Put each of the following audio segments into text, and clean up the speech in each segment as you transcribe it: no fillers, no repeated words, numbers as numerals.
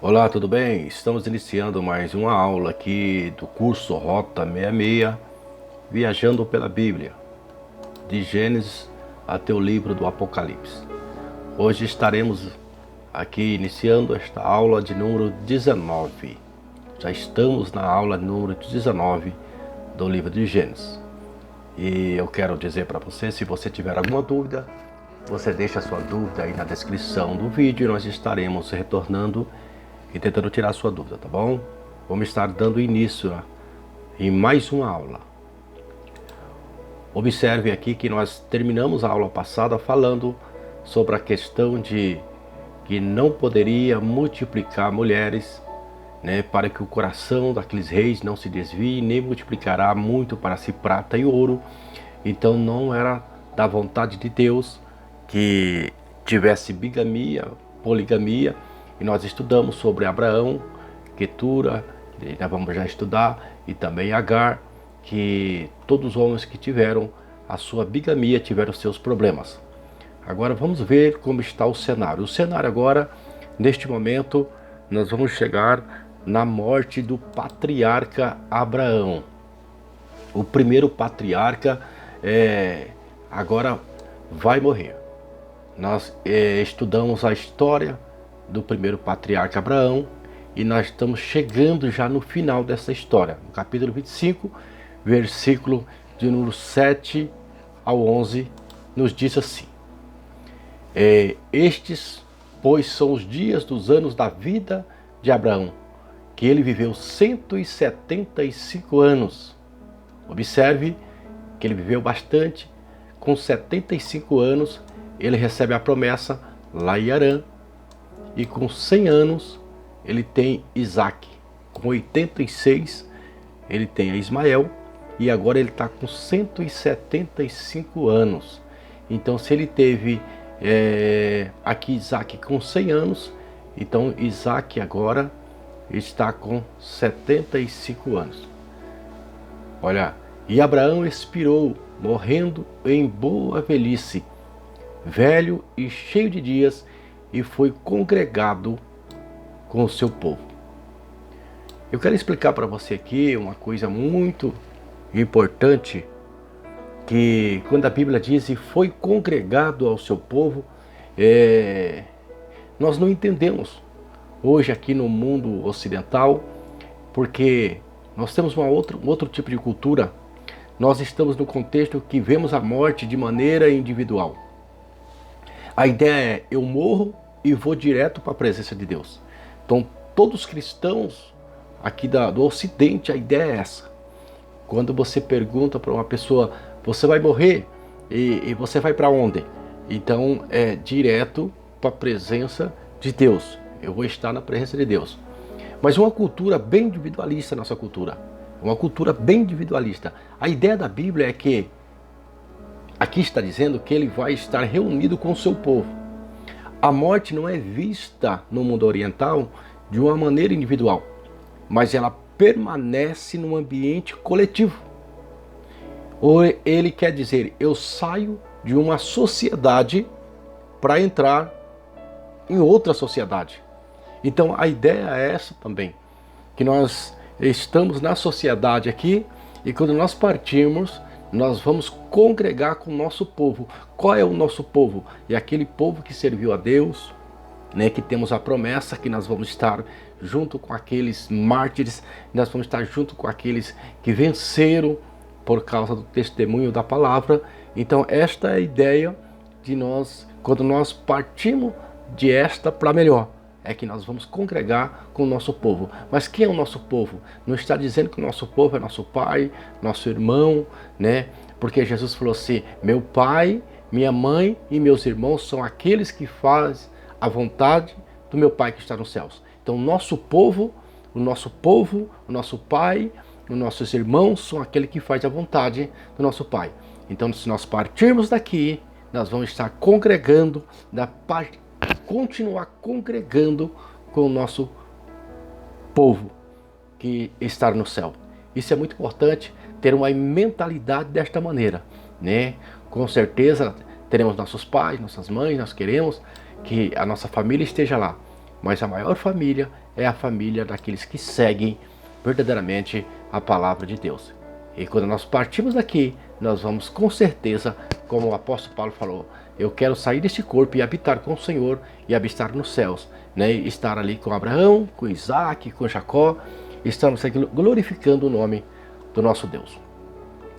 Olá, tudo bem? Estamos iniciando mais uma aula aqui do curso Rota 66, viajando pela Bíblia, de Gênesis até o livro do Apocalipse. Hoje estaremos aqui iniciando esta aula de número 19. Já estamos na aula número 19 do livro de Gênesis. E eu quero dizer para você, se você tiver alguma dúvida, você deixa a sua dúvida aí na descrição do vídeo e nós estaremos retornando e tentando tirar a sua dúvida, tá bom? Vamos estar dando início em mais uma aula. Observe aqui que nós terminamos a aula passada falando sobre a questão de que não poderia multiplicar mulheres, né, para que o coração daqueles reis não se desvie, nem multiplicará muito para si prata e ouro. Então não era da vontade de Deus que tivesse bigamia, poligamia. E nós estudamos sobre Abraão, Quetura, nós vamos já estudar, e também Agar, que todos os homens que tiveram a sua bigamia tiveram seus problemas. Agora vamos ver como está o cenário. O cenário agora, neste momento, nós vamos chegar na morte do patriarca Abraão. O primeiro patriarca agora vai morrer. Nós estudamos a história do primeiro patriarca Abraão e nós estamos chegando já no final dessa história. No capítulo 25, versículo de número 7 ao 11, nos diz assim: Estes, pois, são os dias dos anos da vida de Abraão, que ele viveu 175 anos. Observe que ele viveu bastante. Com 75 anos, ele recebe a promessa lá em Harã. E com 100 anos, ele tem Isaac. Com 86, ele tem a Ismael. E agora ele está com 175 anos. Então, se ele teve aqui Isaac com 100 anos, então Isaac agora está com 75 anos. Olha, e Abraão expirou, morrendo em boa velhice, velho e cheio de dias, e foi congregado com o seu povo. Eu quero explicar para você aqui uma coisa muito importante, que quando a Bíblia diz e foi congregado ao seu povo, nós não entendemos hoje aqui no mundo ocidental, porque nós temos um outro tipo de cultura. Nós estamos no contexto que vemos a morte de maneira individual. A ideia é, eu morro e vou direto para a presença de Deus. Então, todos os cristãos aqui do Ocidente, a ideia é essa. Quando você pergunta para uma pessoa, você vai morrer e você vai para onde? Então, é direto para a presença de Deus. Eu vou estar na presença de Deus. Mas uma cultura bem individualista, nossa cultura. Uma cultura bem individualista. A ideia da Bíblia é que aqui está dizendo que ele vai estar reunido com o seu povo. A morte não é vista no mundo oriental de uma maneira individual, mas ela permanece no ambiente coletivo. Ou ele quer dizer, eu saio de uma sociedade para entrar em outra sociedade. Então a ideia é essa também, que nós estamos na sociedade aqui e quando nós partirmos, nós vamos congregar com o nosso povo. Qual é o nosso povo? É aquele povo que serviu a Deus, né, que temos a promessa que nós vamos estar junto com aqueles mártires, nós vamos estar junto com aqueles que venceram por causa do testemunho da palavra. Então esta é a ideia de nós, quando nós partimos de esta para melhor, é que nós vamos congregar com o nosso povo. Mas quem é o nosso povo? Não está dizendo que o nosso povo é nosso pai, nosso irmão, né? Porque Jesus falou assim, meu pai, minha mãe e meus irmãos são aqueles que fazem a vontade do meu pai que está nos céus. Então o nosso povo, o nosso pai, os nossos irmãos são aqueles que fazem a vontade do nosso pai. Então se nós partirmos daqui, nós vamos estar congregando continuar congregando com o nosso povo que está no céu. Isso é muito importante, ter uma mentalidade desta maneira, né? Com certeza teremos nossos pais, nossas mães, nós queremos que a nossa família esteja lá, mas a maior família é a família daqueles que seguem verdadeiramente a palavra de Deus. E quando nós partimos daqui, nós vamos com certeza, como o apóstolo Paulo falou, eu quero sair deste corpo e habitar com o Senhor e habitar nos céus, né? Estar ali com Abraão, com Isaac, com Jacó, estamos glorificando o nome do nosso Deus.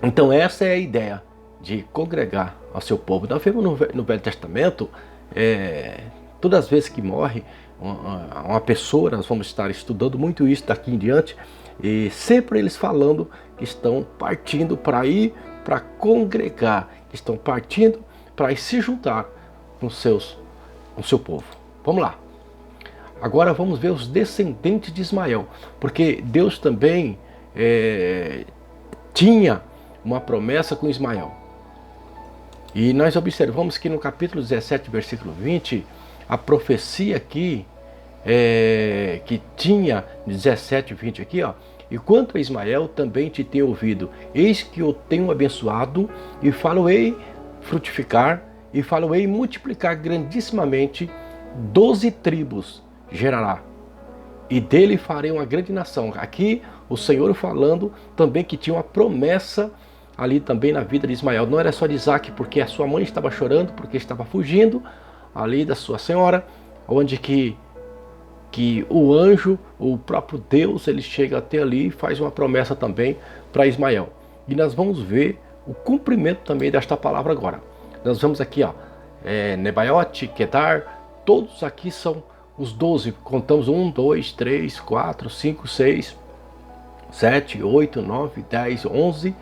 Então essa é a ideia de congregar ao seu povo. Nós vemos no Velho Testamento, todas as vezes que morre uma pessoa, nós vamos estar estudando muito isso daqui em diante, e sempre eles falando que estão partindo para ir para congregar, que estão partindo para se juntar com o seu povo. Vamos lá. Agora vamos ver os descendentes de Ismael, porque Deus também tinha uma promessa com Ismael. E nós observamos que no capítulo 17, versículo 20, a profecia aqui, que tinha 17, 20 aqui, ó. E quanto a Ismael, também te tenho ouvido, eis que eu tenho abençoado, e falo-ei frutificar, e falo-ei multiplicar grandissimamente, 12 tribos gerará, e dele farei uma grande nação. Aqui o Senhor falando também que tinha uma promessa ali também na vida de Ismael. Não era só de Isaac, porque a sua mãe estava chorando, porque estava fugindo ali da sua senhora, onde que o anjo, o próprio Deus, ele chega até ali e faz uma promessa também para Ismael. E nós vamos ver o cumprimento também desta palavra agora. Nós vamos aqui, ó, Nebaiote, Quedar, todos aqui são os 12. Contamos 1, 2, 3, 4, 5, 6, 7, 8, 9, 10, 11,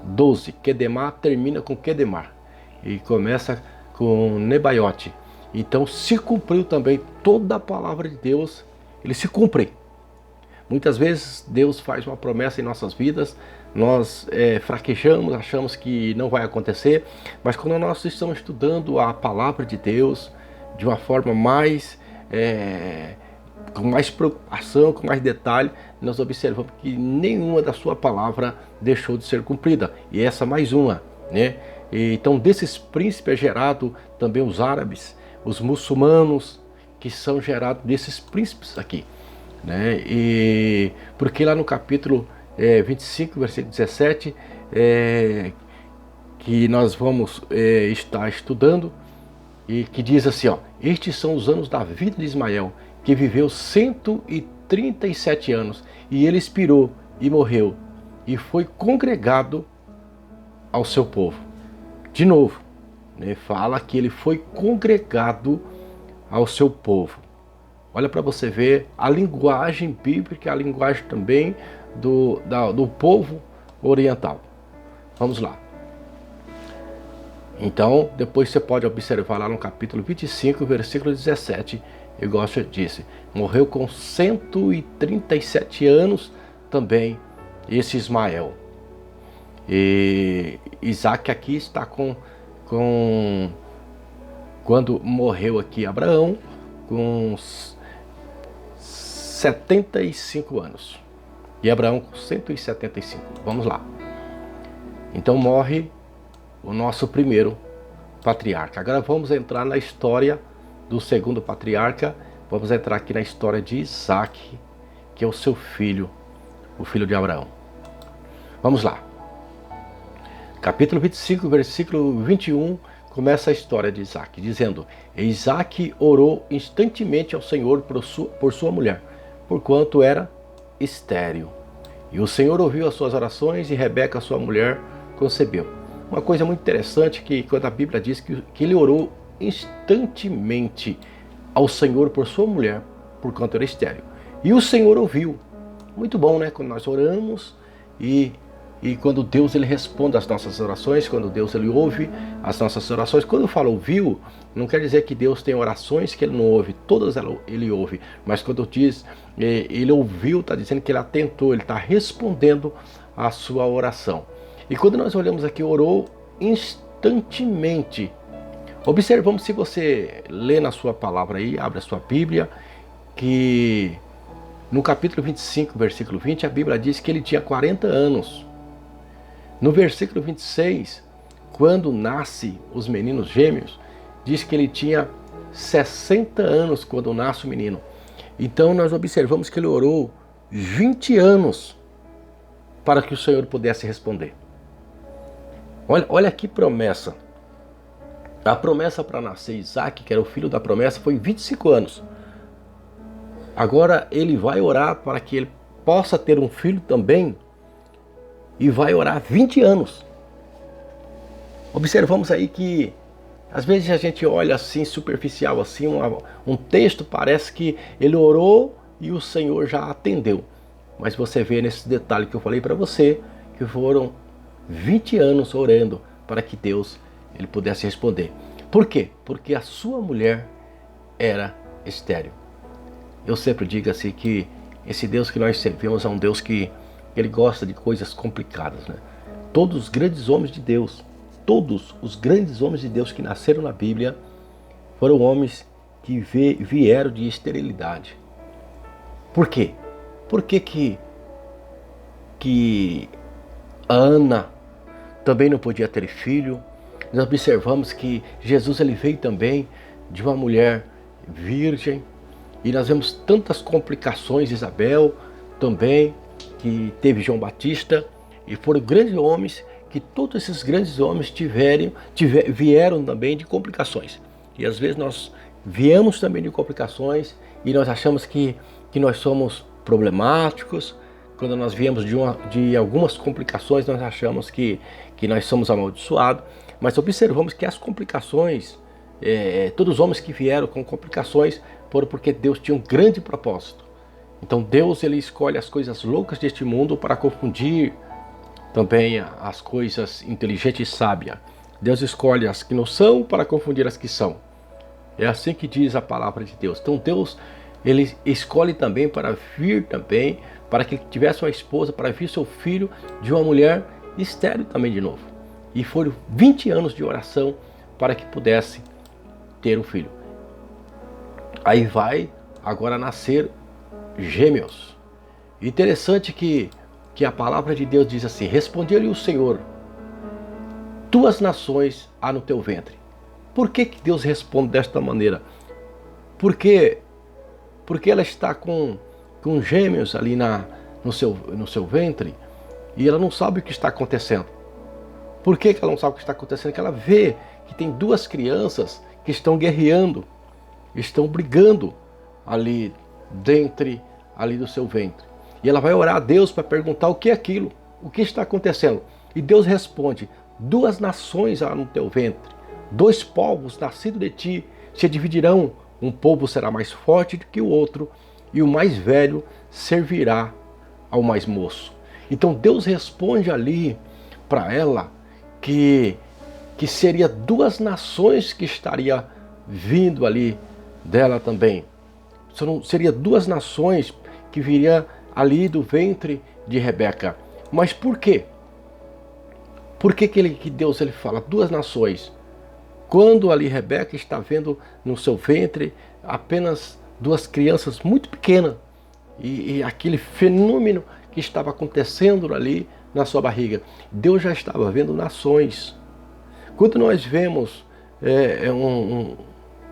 12. Quedemar termina com Quedemar e começa com Nebaiote. Então se cumpriu também toda a palavra de Deus, ele se cumpre. Muitas vezes Deus faz uma promessa em nossas vidas, nós fraquejamos, achamos que não vai acontecer, mas quando nós estamos estudando a palavra de Deus de uma forma com mais preocupação, com mais detalhe, nós observamos que nenhuma da sua palavra deixou de ser cumprida. E essa mais uma, né? Então desses príncipes é gerado também os árabes, os muçulmanos, que são gerados desses príncipes aqui, né? E porque lá no capítulo 25, versículo 17, que nós vamos estar estudando, e que diz assim, ó: estes são os anos da vida de Ismael, que viveu 137 anos, e ele expirou e morreu, e foi congregado ao seu povo. De novo, né, fala que ele foi congregado ao seu povo. Olha para você ver a linguagem bíblica, a linguagem também do povo oriental. Vamos lá. Então, depois você pode observar lá no capítulo 25, versículo 17, igual eu disse, morreu com 137 anos também esse Ismael. E Isaac aqui está quando morreu aqui Abraão, com 75 anos. E Abraão com 175. Vamos lá. Então morre o nosso primeiro patriarca. Agora vamos entrar na história do segundo patriarca. Vamos entrar aqui na história de Isaac, que é o seu filho, o filho de Abraão. Vamos lá. Capítulo 25, versículo 21, começa a história de Isaac, dizendo: Isaac orou instantemente ao Senhor por sua mulher, porquanto era estéril. E o Senhor ouviu as suas orações, e Rebeca, sua mulher, concebeu. Uma coisa muito interessante que quando a Bíblia diz que ele orou instantemente ao Senhor por sua mulher, porquanto era estéril. E o Senhor ouviu. Muito bom, né? Quando nós oramos e quando Deus ele responde às nossas orações, quando Deus ele ouve as nossas orações. Quando eu falo ouviu, não quer dizer que Deus tem orações que ele não ouve, todas ele ouve. Mas quando diz ele ouviu, está dizendo que ele atentou, ele está respondendo à sua oração. E quando nós olhamos aqui, orou instantemente. Observamos, se você lê na sua palavra aí, abre a sua Bíblia, que no capítulo 25, versículo 20, a Bíblia diz que ele tinha 40 anos. No versículo 26, quando nasce os meninos gêmeos, diz que ele tinha 60 anos quando nasce o menino. Então nós observamos que ele orou 20 anos para que o Senhor pudesse responder. Olha que promessa. A promessa para nascer Isaac, que era o filho da promessa, foi 25 anos. Agora ele vai orar para que ele possa ter um filho também, e vai orar 20 anos. Observamos aí que às vezes a gente olha assim, superficial, assim, um texto, parece que ele orou e o Senhor já atendeu. Mas você vê nesse detalhe que eu falei para você, que foram 20 anos orando para que Deus ele pudesse responder. Por quê? Porque a sua mulher era estéril. Eu sempre digo assim que esse Deus que nós servimos é um Deus que ele gosta de coisas complicadas, né? Todos os grandes homens de Deus, todos os grandes homens de Deus que nasceram na Bíblia foram homens que vieram de esterilidade. Por quê? Por que a Ana também não podia ter filho? Nós observamos que Jesus ele veio também de uma mulher virgem. E nós vemos tantas complicações, Isabel também, que teve João Batista. E foram grandes homens, que todos esses grandes homens vieram também de complicações. E às vezes nós viemos também de complicações e nós achamos que nós somos problemáticos. Quando nós viemos de algumas complicações, nós achamos que nós somos amaldiçoados. Mas observamos que as complicações, todos os homens que vieram com complicações, foram porque Deus tinha um grande propósito. Então Deus ele escolhe as coisas loucas deste mundo para confundir também as coisas inteligentes e sábias. Deus escolhe as que não são para confundir as que são. É assim que diz a palavra de Deus. Então Deus ele escolhe também para vir também, para que tivesse uma esposa, para vir seu filho de uma mulher estéril também de novo. E foram 20 anos de oração para que pudesse ter um filho. Aí vai agora nascer gêmeos. Interessante que a palavra de Deus diz assim: respondeu-lhe o Senhor, 2 nações há no teu ventre. Por que Deus responde desta maneira? Porque ela está com gêmeos ali no seu ventre e ela não sabe o que está acontecendo. Por que ela não sabe o que está acontecendo? Porque ela vê que tem 2 crianças que estão guerreando, estão brigando ali dentro ali do seu ventre. E ela vai orar a Deus para perguntar o que é aquilo, o que está acontecendo. E Deus responde: 2 nações há no teu ventre, 2 povos nascidos de ti se dividirão. Um povo será mais forte do que o outro, e o mais velho servirá ao mais moço. Então Deus responde ali para ela que seria 2 nações que estaria vindo ali dela também. Seria 2 nações que viria ali do ventre de Rebeca. Mas por quê? Por que Deus ele fala 2 nações? Quando ali Rebeca está vendo no seu ventre apenas 2 crianças muito pequenas. E aquele fenômeno que estava acontecendo ali na sua barriga. Deus já estava vendo nações. Quando nós vemos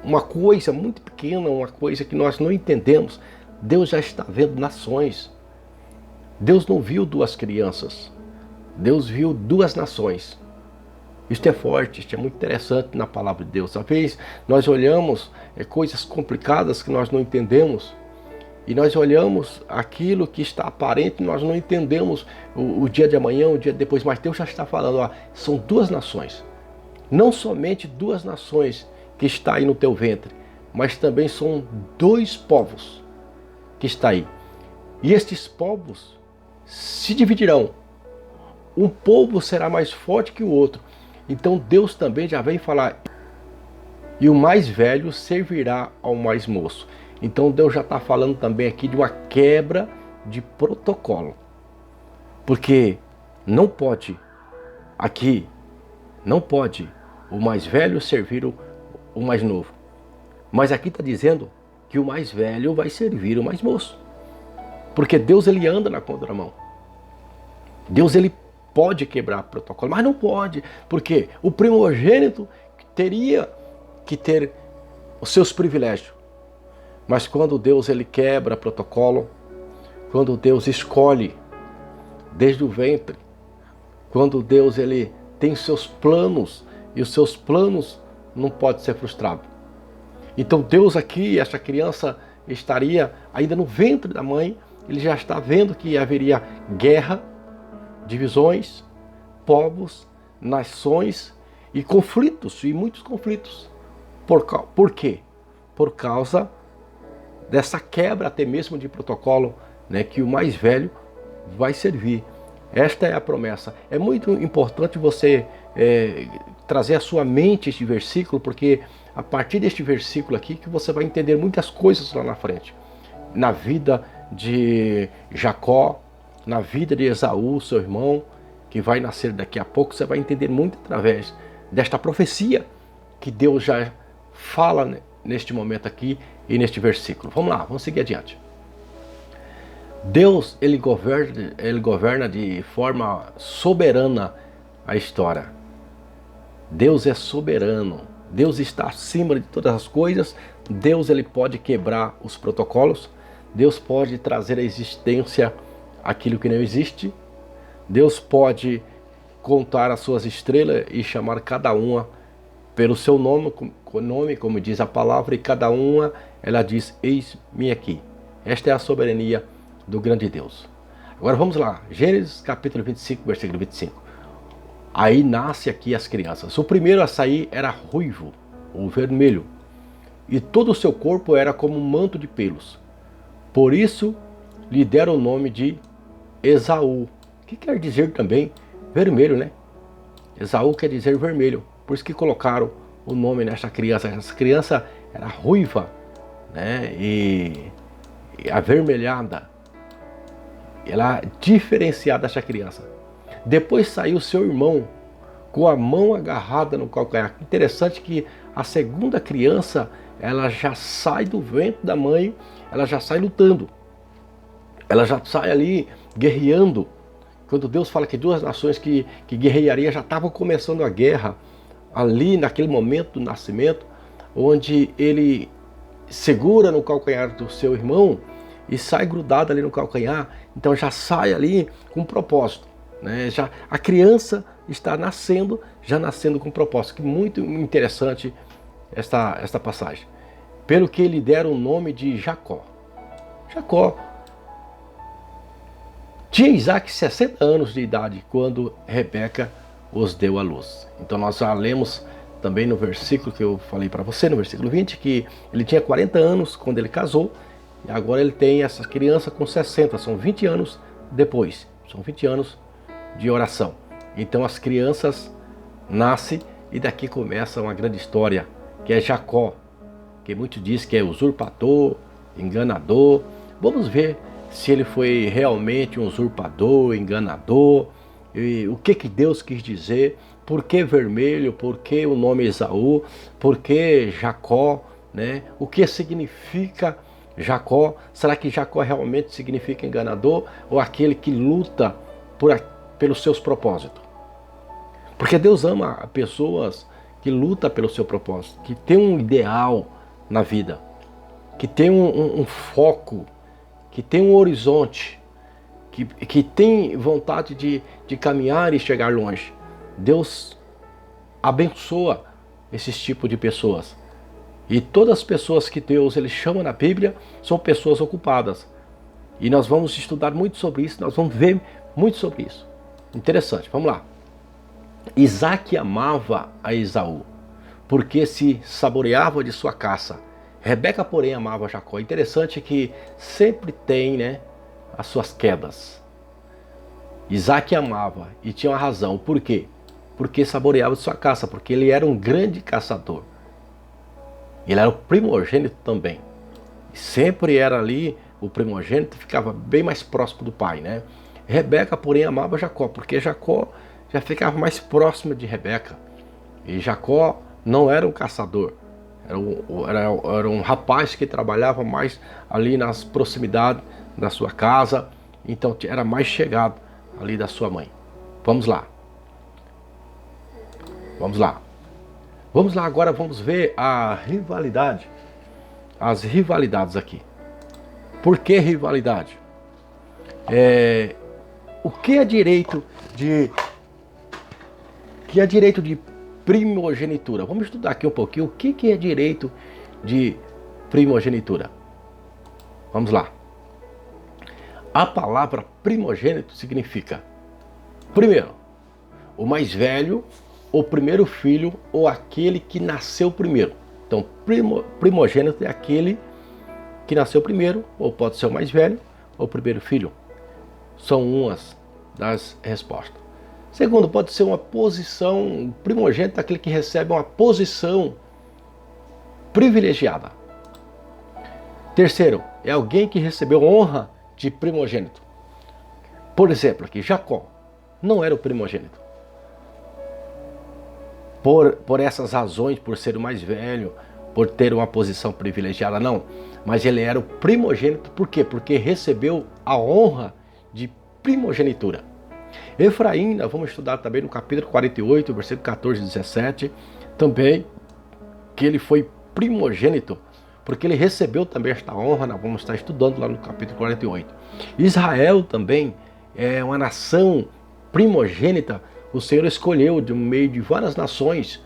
uma coisa muito pequena, uma coisa que nós não entendemos, Deus já está vendo nações. Deus não viu 2 crianças, Deus viu 2 nações. Isto é forte, isto é muito interessante na palavra de Deus. Às vezes nós olhamos coisas complicadas que nós não entendemos, e nós olhamos aquilo que está aparente, nós não entendemos o dia de amanhã, o dia depois, mas Deus já está falando, ó, são 2 nações. Não somente 2 nações que está aí no teu ventre, mas também são 2 povos que está aí. E estes povos se dividirão. Um povo será mais forte que o outro. Então Deus também já vem falar: e o mais velho servirá ao mais moço. Então Deus já está falando também aqui de uma quebra de protocolo. Porque não pode o mais velho servir o mais novo. Mas aqui está dizendo que o mais velho vai servir o mais moço. Porque Deus ele anda na contramão. Deus ele pode quebrar protocolo, mas não pode. Porque o primogênito teria que ter os seus privilégios. Mas quando Deus ele quebra protocolo, quando Deus escolhe desde o ventre, quando Deus ele tem seus planos, e os seus planos não podem ser frustrados. Então Deus aqui, essa criança estaria ainda no ventre da mãe, ele já está vendo que haveria guerra, divisões, povos, nações e conflitos, e muitos conflitos. Por quê? Por causa dessa quebra até mesmo de protocolo, né, que o mais velho vai servir. Esta é a promessa. É muito importante você trazer à sua mente este versículo, porque a partir deste versículo aqui que você vai entender muitas coisas lá na frente. Na vida de Jacó, na vida de Esaú, seu irmão, que vai nascer daqui a pouco, você vai entender muito através desta profecia que Deus já fala neste momento aqui e neste versículo. Vamos lá, vamos seguir adiante. Deus, ele governa de forma soberana a história. Deus é soberano. Deus está acima de todas as coisas. Deus, ele pode quebrar os protocolos. Deus pode trazer à existência aquilo que não existe. Deus pode contar as suas estrelas e chamar cada uma pelo seu nome, como diz a palavra, e cada uma, ela diz, eis-me aqui. Esta é a soberania do grande Deus. Agora vamos lá, Gênesis capítulo 25, versículo 25. Aí nasce aqui as crianças. O primeiro a sair era ruivo, ou vermelho, e todo o seu corpo era como um manto de pelos. Por isso lhe deram o nome de Esaú, que quer dizer também vermelho, né? Esaú quer dizer vermelho, por isso que colocaram o nome nessa criança. Essa criança era ruiva, né? E avermelhada. Ela é diferenciada, essa criança. Depois saiu seu irmão com a mão agarrada no calcanhar. Interessante que a segunda criança, ela já sai do ventre da mãe, ela já sai lutando. Ela já sai ali guerreando. Quando Deus fala que duas nações que guerreariam já estavam começando a guerra, ali naquele momento do nascimento, onde ele segura no calcanhar do seu irmão e sai grudado ali no calcanhar, então já sai ali com um propósito, né? Já a criança está nascendo, já nascendo com um propósito. Que muito interessante esta passagem. Pelo que lhe deram o nome de Jacó. Jacó tinha Isaac 60 anos de idade quando Rebeca os deu à luz. Então nós já lemos também no versículo que eu falei para você, no versículo 20, que ele tinha 40 anos quando ele casou, e agora ele tem essa criança com 60, são 20 anos depois, são 20 anos de oração. Então as crianças nascem e daqui começa uma grande história, que é Jacó, que muitos dizem que é usurpador, enganador. Vamos ver se ele foi realmente um usurpador, enganador, e o que Deus quis dizer, por que vermelho, por que o nome Esaú, por que Jacó, né? O que significa Jacó? Será que Jacó realmente significa enganador ou aquele que luta pelos seus propósitos? Porque Deus ama pessoas que lutam pelo seu propósito, que tem um ideal na vida, que tem um foco, que tem um horizonte, que tem vontade de caminhar e chegar longe. Deus abençoa esses tipos de pessoas. E todas as pessoas que Deus ele chama na Bíblia são pessoas ocupadas. E nós vamos estudar muito sobre isso, nós vamos ver muito sobre isso. Interessante, vamos lá. Isaac amava a Esaú, porque se saboreava de sua caça. Rebeca, porém, amava Jacó. Interessante que sempre tem, né, as suas quedas. Isaac amava e tinha uma razão. Por quê? Porque saboreava de sua caça, porque ele era um grande caçador. Ele era o primogênito também. E sempre era ali, o primogênito ficava bem mais próximo do pai, né? Rebeca, porém, amava Jacó, porque Jacó já ficava mais próximo de Rebeca. E Jacó não era um caçador. Era um rapaz que trabalhava mais ali nas proximidades da sua casa. Então era mais chegado ali da sua mãe. Vamos lá. Vamos lá. Vamos lá agora, vamos ver a rivalidade. as rivalidades aqui. Por que rivalidade? O que é direito de primogenitura? Vamos estudar aqui um pouquinho o que é direito de primogenitura. Vamos lá. A palavra primogênito significa, primeiro, o mais velho, o primeiro filho ou aquele que nasceu primeiro. Então, primogênito é aquele que nasceu primeiro, ou pode ser o mais velho, ou o primeiro filho. São umas das respostas. Segundo, pode ser uma posição, primogênito é aquele que recebe uma posição privilegiada. Terceiro, é alguém que recebeu honra de primogênito. Por exemplo, aqui, Jacó não era o primogênito. Por essas razões, por ser o mais velho, por ter uma posição privilegiada, não. Mas ele era o primogênito, por quê? Porque recebeu a honra de primogenitura. Efraim, nós vamos estudar também no capítulo 48, versículo 14 e 17, também que ele foi primogênito, porque ele recebeu também esta honra, nós vamos estar estudando lá no capítulo 48. Israel também é uma nação primogênita, o Senhor escolheu de meio de várias nações.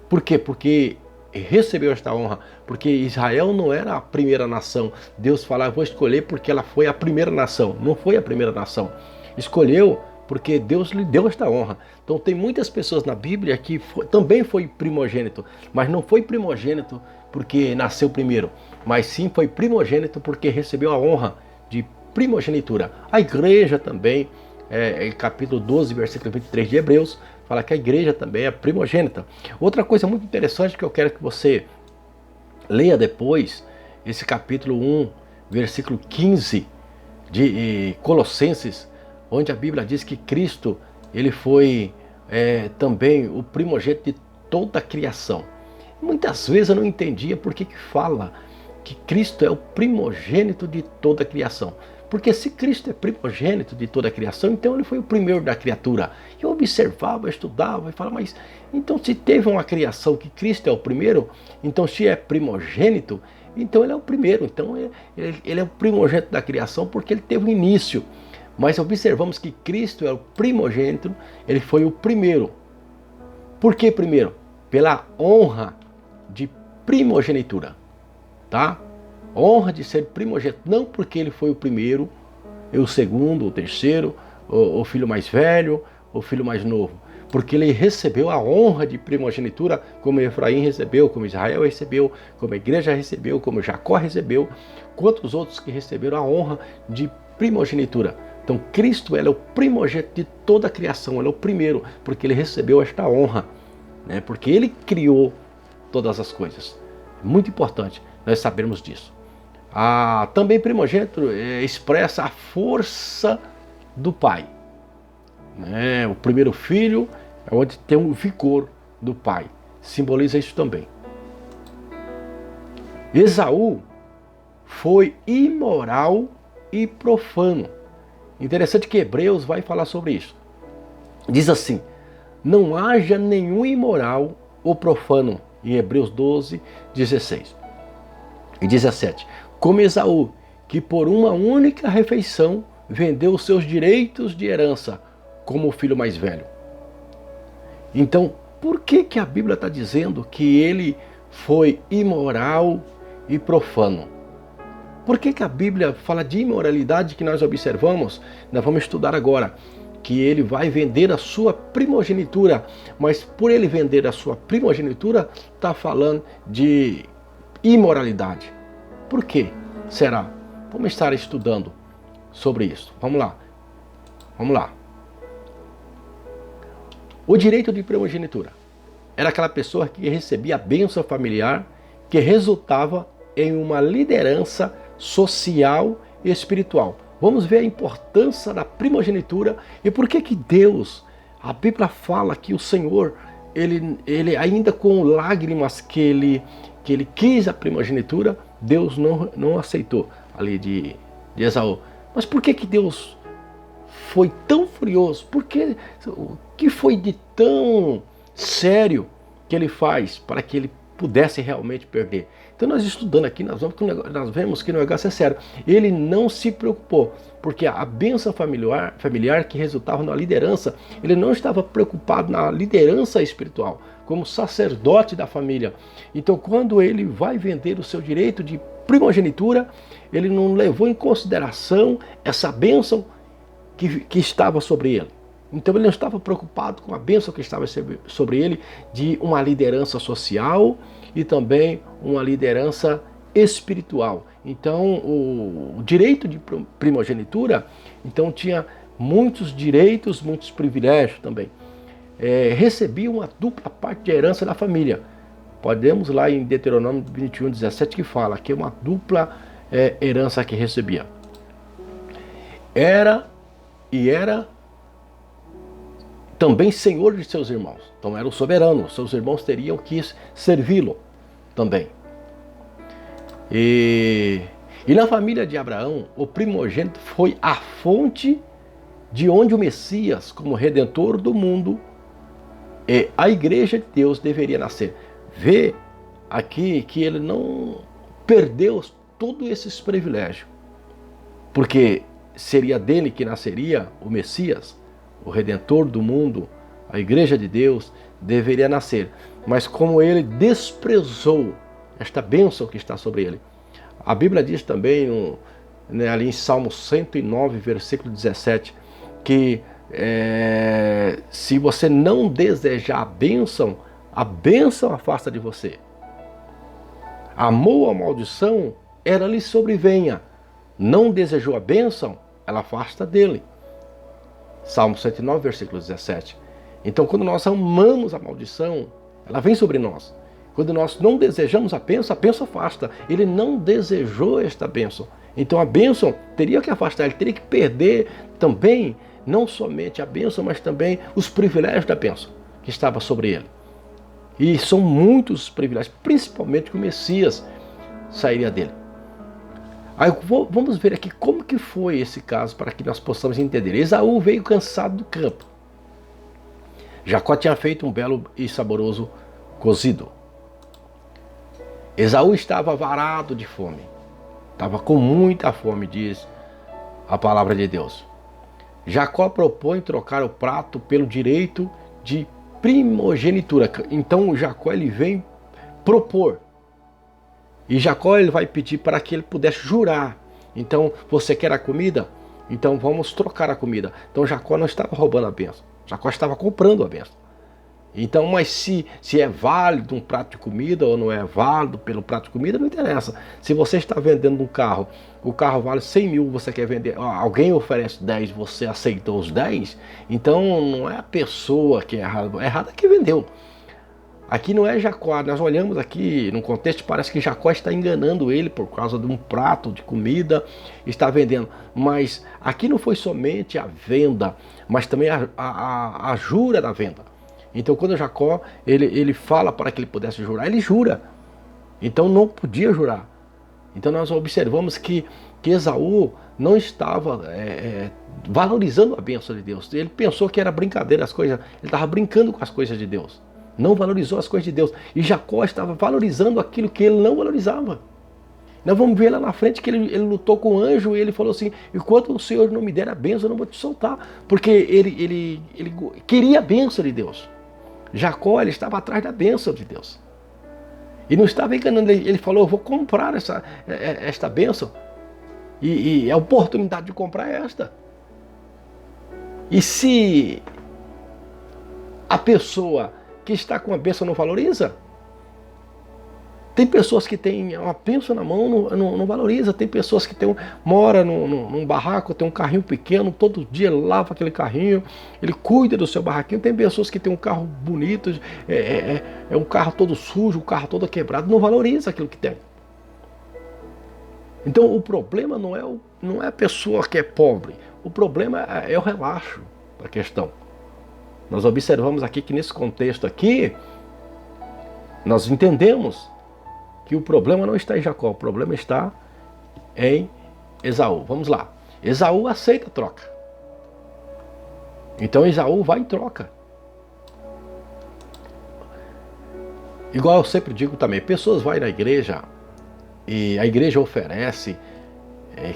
Por quê? Porque recebeu esta honra, porque Israel não era a primeira nação. Deus falava, vou escolher porque ela foi a primeira nação. Não foi a primeira nação. Escolheu porque Deus lhe deu esta honra. Então tem muitas pessoas na Bíblia que também foi primogênito, mas não foi primogênito porque nasceu primeiro, mas sim foi primogênito porque recebeu a honra de primogenitura. A igreja também, capítulo 12, versículo 23 de Hebreus, fala que a igreja também é primogênita. Outra coisa muito interessante que eu quero que você leia depois, esse capítulo 1, versículo 15 de Colossenses, onde a Bíblia diz que Cristo ele foi também o primogênito de toda a criação. Muitas vezes eu não entendia por que fala que Cristo é o primogênito de toda a criação. Porque se Cristo é primogênito de toda a criação, então ele foi o primeiro da criatura. Eu observava, estudava e falava, mas então se teve uma criação que Cristo é o primeiro, então se é primogênito, então ele é o primeiro. Então ele é o primogênito da criação porque ele teve um início. Mas observamos que Cristo é o primogênito, ele foi o primeiro. Por que primeiro? Pela honra de primogenitura, tá? Honra de ser primogênito, não porque ele foi o primeiro, o segundo, o terceiro, o filho mais velho, o filho mais novo. Porque ele recebeu a honra de primogenitura, como Efraim recebeu, como Israel recebeu, como a igreja recebeu, como Jacó recebeu, quantos outros que receberam a honra de primogenitura. Então Cristo é o primogênito de toda a criação, ele é o primeiro, porque ele recebeu esta honra, né? Porque ele criou todas as coisas. Muito importante nós sabermos disso. Também primogênito expressa a força do pai. Né? O primeiro filho é onde tem o vigor do pai. Simboliza isso também. Esaú foi imoral e profano. Interessante que Hebreus vai falar sobre isso. Diz assim, não haja nenhum imoral ou profano, em Hebreus 12, 16 e 17. Como Esaú, que por uma única refeição vendeu os seus direitos de herança como o filho mais velho. Então, por que a Bíblia está dizendo que ele foi imoral e profano? Por que a Bíblia fala de imoralidade que nós observamos? Nós vamos estudar agora que ele vai vender a sua primogenitura, mas por ele vender a sua primogenitura, está falando de imoralidade. Por que será? Vamos estar estudando sobre isso. Vamos lá. Vamos lá. O direito de primogenitura era aquela pessoa que recebia a bênção familiar que resultava em uma liderança social e espiritual. Vamos ver a importância da primogenitura e por que Deus, a Bíblia fala que o Senhor, ele ainda com lágrimas que ele quis a primogenitura, Deus não aceitou ali de Esaú. Mas por que Deus foi tão furioso? O que foi de tão sério que ele faz para que ele pudesse realmente perder. Então nós estudando aqui, nós vemos que o negócio é sério. Ele não se preocupou, porque a bênção familiar que resultava na liderança, ele não estava preocupado na liderança espiritual, como sacerdote da família. Então quando ele vai vender o seu direito de primogenitura, ele não levou em consideração essa bênção que estava sobre ele. Então ele não estava preocupado com a bênção que estava sobre ele de uma liderança social e também uma liderança espiritual. Então o direito de primogenitura então tinha muitos direitos, muitos privilégios também. Recebia uma dupla parte de herança da família. Podemos lá em Deuteronômio 21:17 que fala que é uma dupla herança que recebia. Era também senhor de seus irmãos. Então era o soberano, seus irmãos teriam que servi-lo também. E na família de Abraão, o primogênito foi a fonte de onde o Messias, como redentor do mundo, a igreja de Deus deveria nascer. Vê aqui que ele não perdeu todos esses privilégios, porque seria dele que nasceria o Messias, o Redentor do mundo, a igreja de Deus deveria nascer. Mas como ele desprezou esta bênção que está sobre ele. A Bíblia diz também, ali em Salmo 109, versículo 17, que se você não desejar a bênção afasta de você. Amou a maldição, ela lhe sobrevenha. Não desejou a bênção, ela afasta dele. Salmo 109, versículo 17. Então, quando nós amamos a maldição, ela vem sobre nós. Quando nós não desejamos a bênção afasta. Ele não desejou esta bênção. Então, a bênção teria que afastar, ele teria que perder também, não somente a bênção, mas também os privilégios da bênção que estava sobre ele. E são muitos privilégios, principalmente que o Messias sairia dele. Aí vamos ver aqui como que foi esse caso para que nós possamos entender. Esaú veio cansado do campo. Jacó tinha feito um belo e saboroso cozido. Esaú estava varado de fome. Estava com muita fome, diz a palavra de Deus. Jacó propõe trocar o prato pelo direito de primogenitura. Então Jacó ele vem propor. E Jacó ele vai pedir para que ele pudesse jurar. Então, você quer a comida? Então vamos trocar a comida. Então Jacó não estava roubando a bênção. Jacó estava comprando a bênção. Então, mas se é válido um prato de comida ou não é válido pelo prato de comida, não interessa. Se você está vendendo um carro, o carro vale 100 mil, você quer vender, alguém oferece 10, você aceitou os 10, então não é a pessoa que é errada, é que vendeu. Aqui não é Jacó, nós olhamos aqui no contexto, parece que Jacó está enganando ele por causa de um prato de comida, está vendendo. Mas aqui não foi somente a venda, mas também a jura da venda. Então quando Jacó, ele fala para que ele pudesse jurar, ele jura. Então não podia jurar. Então nós observamos que Esaú não estava valorizando a bênção de Deus. Ele pensou que era brincadeira as coisas, ele estava brincando com as coisas de Deus. Não valorizou as coisas de Deus. E Jacó estava valorizando aquilo que ele não valorizava. Nós vamos ver lá na frente que ele lutou com o anjo e ele falou assim: enquanto o Senhor não me der a bênção, eu não vou te soltar. Porque ele queria a bênção de Deus. Jacó ele estava atrás da bênção de Deus. E não estava enganando. Ele falou: eu vou comprar esta bênção. E a oportunidade de comprar é esta. E se a pessoa que está com a bênção não valoriza? Tem pessoas que têm uma bênção na mão, não valoriza. Tem pessoas que mora num barraco, tem um carrinho pequeno, todo dia lava aquele carrinho, ele cuida do seu barraquinho. Tem pessoas que têm um carro bonito, é um carro todo sujo, um carro todo quebrado, não valoriza aquilo que tem. Então o problema não é a pessoa que é pobre, o problema é o relaxo da questão. Nós observamos aqui que nesse contexto aqui, nós entendemos que o problema não está em Jacó, o problema está em Esaú. Vamos lá. Esaú aceita a troca. Então Esaú vai em troca. igual eu sempre digo também, pessoas vão na igreja e a igreja oferece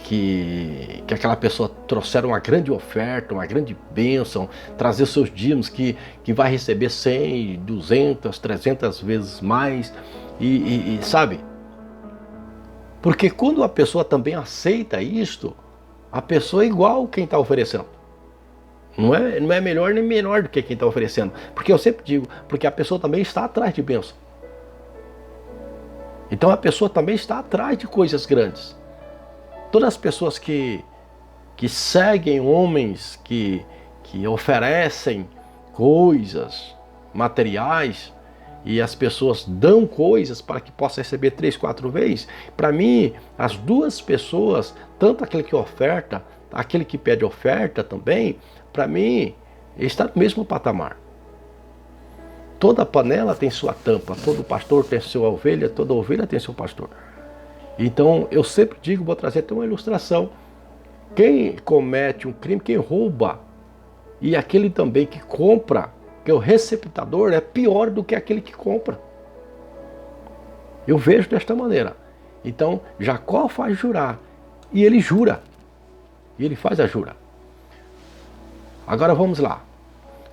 que aquela pessoa trouxer uma grande oferta, uma grande bênção, trazer seus dízimos que vai receber 100, 200, 300 vezes mais e sabe? Porque quando a pessoa também aceita isto, a pessoa é igual quem está oferecendo. Não é melhor nem menor do que quem está oferecendo. Porque eu sempre digo, porque a pessoa também está atrás de bênção. Então a pessoa também está atrás de coisas grandes. Todas as pessoas que seguem homens que oferecem coisas materiais e as pessoas dão coisas para que possa receber 3, 4 vezes, para mim, as duas pessoas, tanto aquele que oferta, aquele que pede oferta também, para mim, está no mesmo patamar. Toda panela tem sua tampa, todo pastor tem sua ovelha, toda ovelha tem seu pastor. Então, eu sempre digo, vou trazer até uma ilustração. Quem comete um crime, quem rouba, e aquele também que compra, que é o receptador, é pior do que aquele que compra. Eu vejo desta maneira. Então, Jacó faz jurar, e ele jura, e ele faz a jura. Agora vamos lá.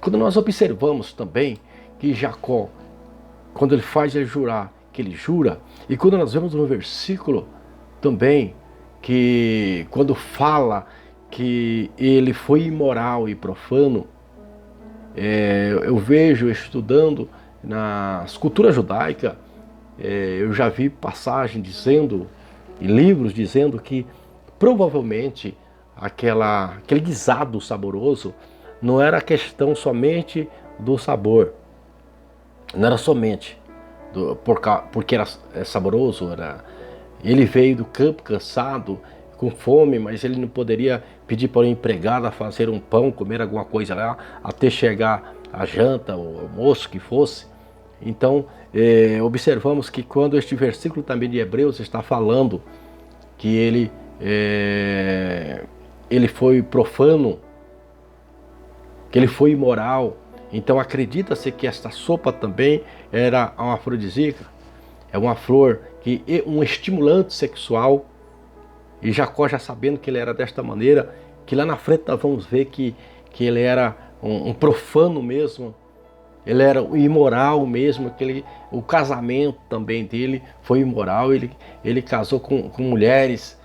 Quando nós observamos também que Jacó, quando ele faz ele jurar, que ele jura, e quando nós vemos no versículo também, que quando fala que ele foi imoral e profano, eu vejo estudando na cultura judaica, eu já vi passagem dizendo, em livros dizendo que provavelmente aquele guisado saboroso não era questão somente do sabor, não era somente porque era saboroso, ele veio do campo cansado, com fome, mas ele não poderia pedir para o empregado a fazer um pão, comer alguma coisa lá, até chegar a janta, o almoço que fosse. Então, observamos que quando este versículo também de Hebreus está falando que ele foi profano, que ele foi imoral, então acredita-se que esta sopa também era uma afrodisíaca, é uma flor, um estimulante sexual. E Jacó, já sabendo que ele era desta maneira, que lá na frente nós vamos ver que ele era um profano mesmo, ele era imoral mesmo, o casamento também dele foi imoral, ele casou com mulheres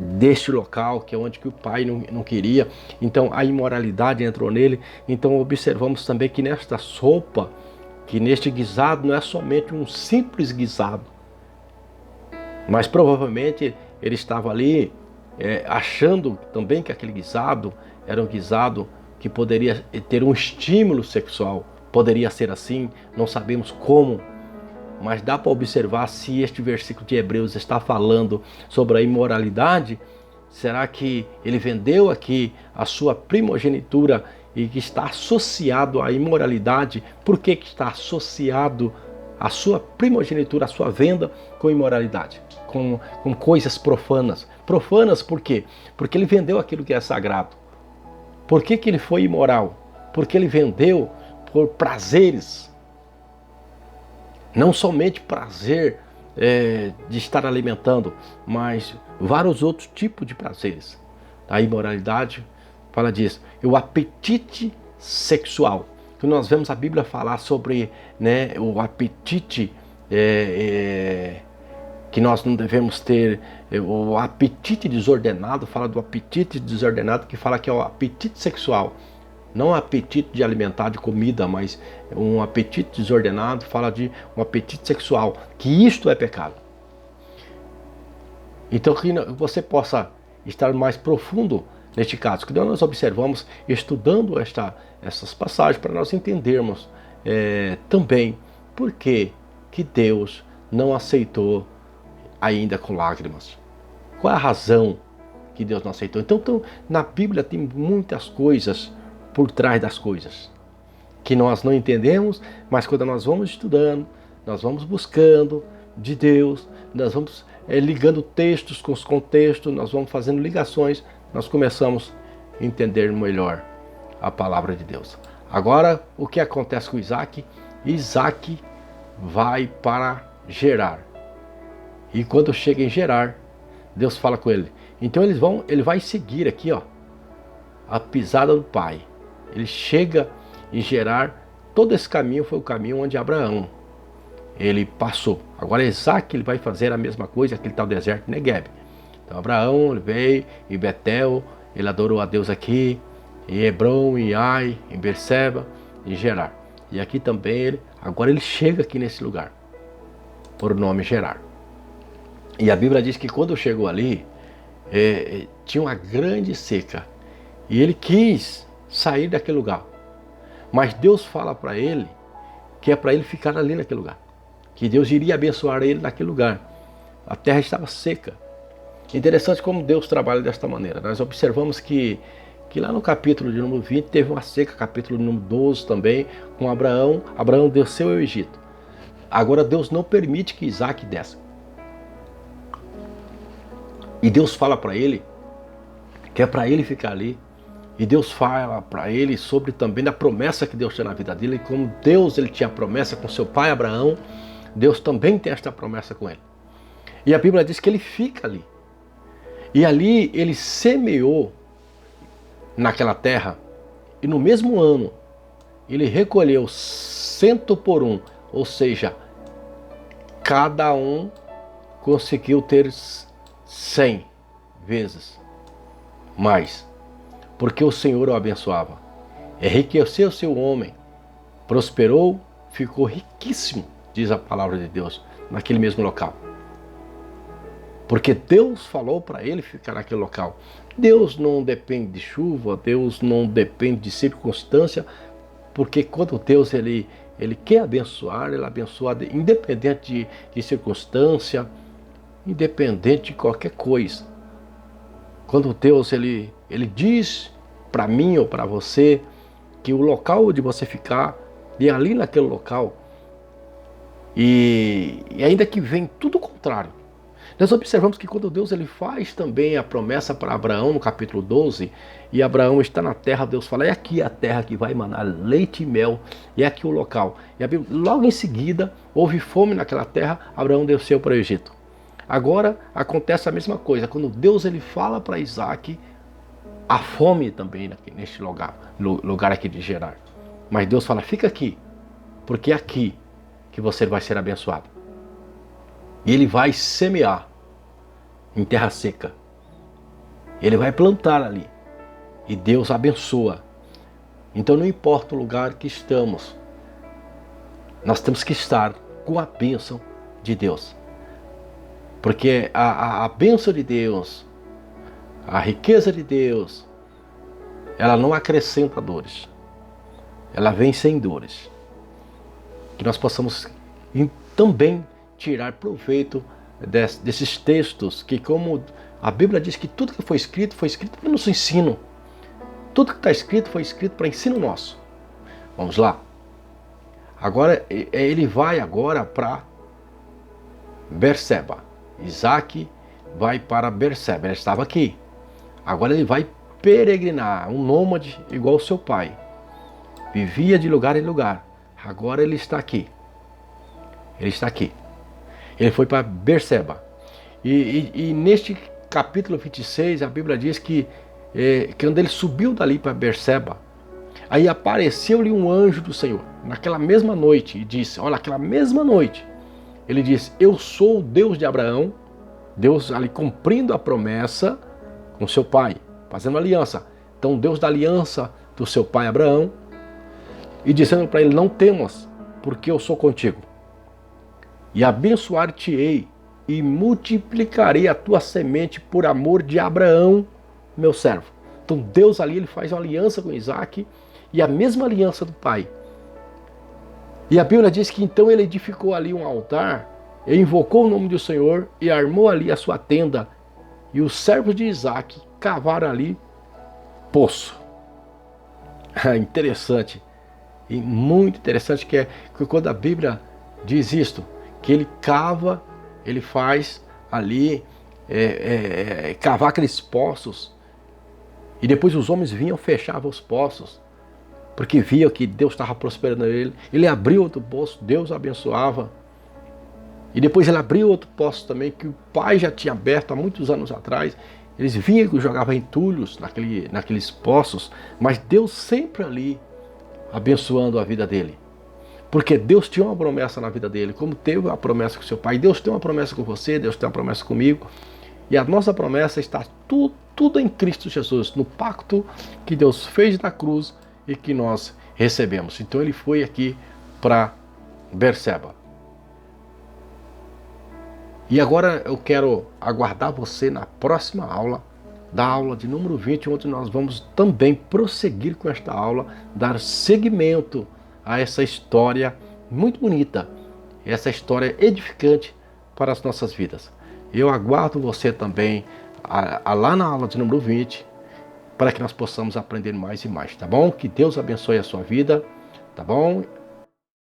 deste local, que é onde que o pai não queria, então a imoralidade entrou nele. Então observamos também que nesta sopa, que neste guisado não é somente um simples guisado, mas provavelmente ele estava ali achando também que aquele guisado era um guisado que poderia ter um estímulo sexual, poderia ser assim, não sabemos como, mas dá para observar se este versículo de Hebreus está falando sobre a imoralidade. Será que ele vendeu aqui a sua primogenitura e que está associado à imoralidade? Por que está associado a sua primogenitura, a sua venda com imoralidade? Com coisas profanas. Profanas por quê? Porque ele vendeu aquilo que é sagrado. Por que ele foi imoral? Porque ele vendeu por prazeres. Não somente prazer de estar alimentando, mas vários outros tipos de prazeres. A imoralidade fala disso. E o apetite sexual. Que nós vemos a Bíblia falar sobre, né, o apetite que nós não devemos ter, o apetite desordenado, fala do apetite desordenado, que fala que é o apetite sexual. Não apetite de alimentar, de comida, mas um apetite desordenado, fala de um apetite sexual, que isto é pecado. Então que você possa estar mais profundo neste caso, que nós observamos estudando essas passagens para nós entendermos também por que Deus não aceitou ainda com lágrimas. Qual é a razão que Deus não aceitou? Então na Bíblia tem muitas coisas por trás das coisas que nós não entendemos, mas quando nós vamos estudando, nós vamos buscando de Deus, nós vamos ligando textos com os contextos, nós vamos fazendo ligações, nós começamos a entender melhor a palavra de Deus. Agora, o que acontece com Isaac? Isaac vai para Gerar. E quando chega em Gerar, Deus fala com ele. Então ele vai seguir aqui, ó, a pisada do pai. Ele chega em Gerar. Todo esse caminho foi o caminho onde Abraão ele passou. Agora Isaac ele vai fazer a mesma coisa, aquele tal deserto de Negueb. Então Abraão ele veio em Betel, ele adorou a Deus aqui, em Hebron, em Ai, em Berseba, em Gerar. E aqui também agora ele chega aqui nesse lugar, por nome Gerar. E a Bíblia diz que quando chegou ali, tinha uma grande seca. E ele quis sair daquele lugar. Mas Deus fala para ele que é para ele ficar ali naquele lugar. Que Deus iria abençoar ele naquele lugar. A terra estava seca. Interessante como Deus trabalha desta maneira. Nós observamos que lá no capítulo de número 20 teve uma seca, capítulo de número 12 também, com Abraão. Abraão desceu ao Egito. Agora Deus não permite que Isaac desça. E Deus fala para ele que é para ele ficar ali. E Deus fala para ele sobre também a promessa que Deus tinha na vida dele. E como Deus ele tinha a promessa com seu pai Abraão, Deus também tem esta promessa com ele. E a Bíblia diz que ele fica ali. E ali ele semeou naquela terra. E no mesmo ano ele recolheu 100 por 1. Ou seja, cada um conseguiu ter 100 vezes mais. Porque o Senhor o abençoava. Enriqueceu seu homem, prosperou, ficou riquíssimo, diz a palavra de Deus, naquele mesmo local. Porque Deus falou para ele ficar naquele local. Deus não depende de chuva, Deus não depende de circunstância, porque quando Deus ele quer abençoar, ele abençoa independente de circunstância, independente de qualquer coisa. Quando Deus ele diz para mim ou para você que o local onde você ficar, e ali naquele local, e ainda que vem tudo o contrário. Nós observamos que quando Deus ele faz também a promessa para Abraão no capítulo 12, e Abraão está na terra, Deus fala, é aqui a terra que vai emanar leite e mel, e é aqui o local. E a Bíblia, logo em seguida, houve fome naquela terra, Abraão desceu para o Egito. Agora acontece a mesma coisa, quando Deus ele fala para Isaac, há fome também neste lugar aqui de Gerar. Mas Deus fala, fica aqui, porque é aqui que você vai ser abençoado. E ele vai semear em terra seca. Ele vai plantar ali. E Deus abençoa. Então não importa o lugar que estamos, nós temos que estar com a bênção de Deus. Porque a bênção de Deus, a riqueza de Deus, ela não acrescenta dores. Ela vem sem dores. Que nós possamos também tirar proveito desses textos, que como a Bíblia diz que tudo que foi escrito para nosso ensino. Tudo que está escrito foi escrito para ensino nosso. Vamos lá. Agora, ele vai agora para Berseba. Isaac vai para Berseba. Ele estava aqui. Agora ele vai peregrinar, um nômade igual ao seu pai. Vivia de lugar em lugar. Agora ele está aqui. Ele está aqui. Ele foi para Berseba. E neste capítulo 26, a Bíblia diz que quando ele subiu dali para Berseba, aí apareceu-lhe um anjo do Senhor, naquela mesma noite, e disse, olha, aquela mesma noite, ele disse, eu sou o Deus de Abraão, Deus ali cumprindo a promessa com seu pai, fazendo aliança. Então Deus da aliança do seu pai Abraão, e dizendo para ele, não temas, porque eu sou contigo. E abençoar-te-ei, e multiplicarei a tua semente por amor de Abraão, meu servo. Então Deus ali ele faz uma aliança com Isaac, e a mesma aliança do pai. E a Bíblia diz que então ele edificou ali um altar, e invocou o nome do Senhor, e armou ali a sua tenda, e os servos de Isaac cavaram ali poço. Interessante, e muito interessante que quando a Bíblia diz isto, que ele cava, ele faz ali, cavar aqueles poços, e depois os homens vinham, fechavam os poços, porque via que Deus estava prosperando ele. Ele abriu outro poço, Deus abençoava. E depois ele abriu outro poço também, que o pai já tinha aberto há muitos anos atrás. Eles vinham e jogavam entulhos naqueles poços, mas Deus sempre ali abençoando a vida dele. Porque Deus tinha uma promessa na vida dele, como teve a promessa com seu pai. Deus tem uma promessa com você, Deus tem uma promessa comigo. E a nossa promessa está tudo em Cristo Jesus, no pacto que Deus fez na cruz e que nós recebemos. Então ele foi aqui para Berseba. E agora eu quero aguardar você na próxima aula, da aula de número 20, onde nós vamos também prosseguir com esta aula, dar seguimento a essa história muito bonita, essa história edificante para as nossas vidas. Eu aguardo você também lá na aula de número 20, para que nós possamos aprender mais e mais, tá bom? Que Deus abençoe a sua vida, tá bom?